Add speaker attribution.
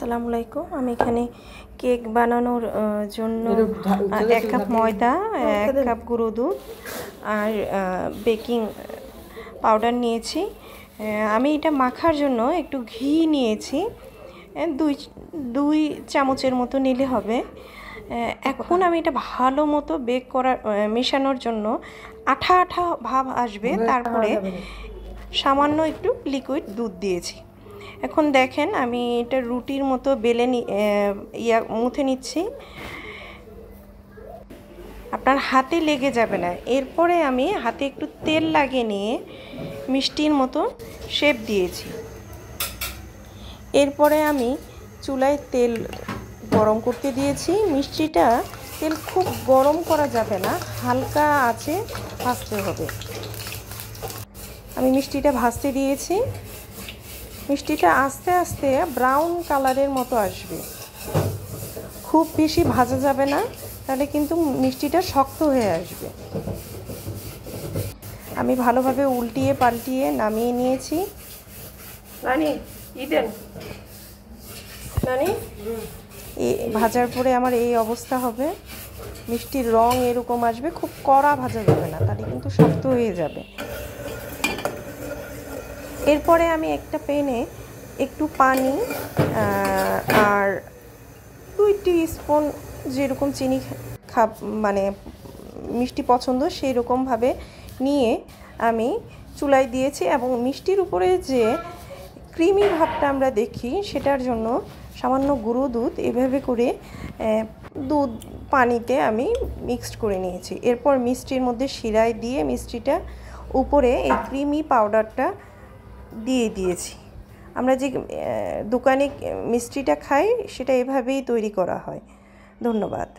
Speaker 1: আসসালামু আলাইকুম। আমি এখানে কেক বানানোর জন্য 1 কাপ ময়দা, 1 কাপ গুঁড়ো দুধ আর বেকিং পাউডার নিয়েছি। আমি এটা মাখার জন্য একটু ঘি নিয়েছি, দুই চামচের মতো নিলে হবে। এখন আমি এটা ভালো মতো মেশানোর জন্য আঠা আঠা ভাব আসবে, তারপরে সামান্য একটু লিকুইড দুধ দিয়েছি। এখন দেখেন আমি এটা রুটির মতো বেলে মুথে নিচ্ছি, আপনার হাতে লেগে যাবে না। এরপরে আমি হাতে একটু তেল লাগিয়ে নিয়ে মিষ্টির মতো শেপ দিয়েছি। এরপরে আমি চুলায় তেল গরম করতে দিয়েছি। মিষ্টিটা তেল খুব গরম করা যাবে না, হালকা আঁচে ভাজতে হবে। আমি মিষ্টিটা ভাজতে দিয়েছি। মিষ্টিটা আস্তে আস্তে ব্রাউন কালারের মতো আসবে, খুব বেশি ভাজা যাবে না, তাহলে কিন্তু মিষ্টিটা শক্ত হয়ে আসবে। আমি ভালোভাবে উল্টিয়ে পাল্টিয়ে নামিয়ে নিয়েছি। ভাজার পরে আমার এই অবস্থা হবে, মিষ্টির রং এরকম আসবে, খুব কড়া ভাজা যাবে না, তাহলে কিন্তু শক্ত হয়ে যাবে। এরপরে আমি একটা প্যানে একটু পানি আর 2 টিস্পুন যেরকম চিনি মানে মিষ্টি পছন্দ সেই রকমভাবে নিয়ে আমি চুলায় দিয়েছি, এবং মিষ্টির উপরে যে ক্রিমি ভাবটা আমরা দেখি সেটার জন্য সামান্য গুঁড়ো দুধ এভাবে করে দুধ পানিতে আমি মিক্সড করে নিয়েছি। এরপর মিষ্টির মধ্যে শিরায় দিয়ে মিষ্টিটা উপরে এই ক্রিমি পাউডারটা দিয়ে দিয়েছি। আমরা যে দোকানে মিষ্টিটা খাই সেটা এভাবেই তৈরি করা হয়। ধন্যবাদ।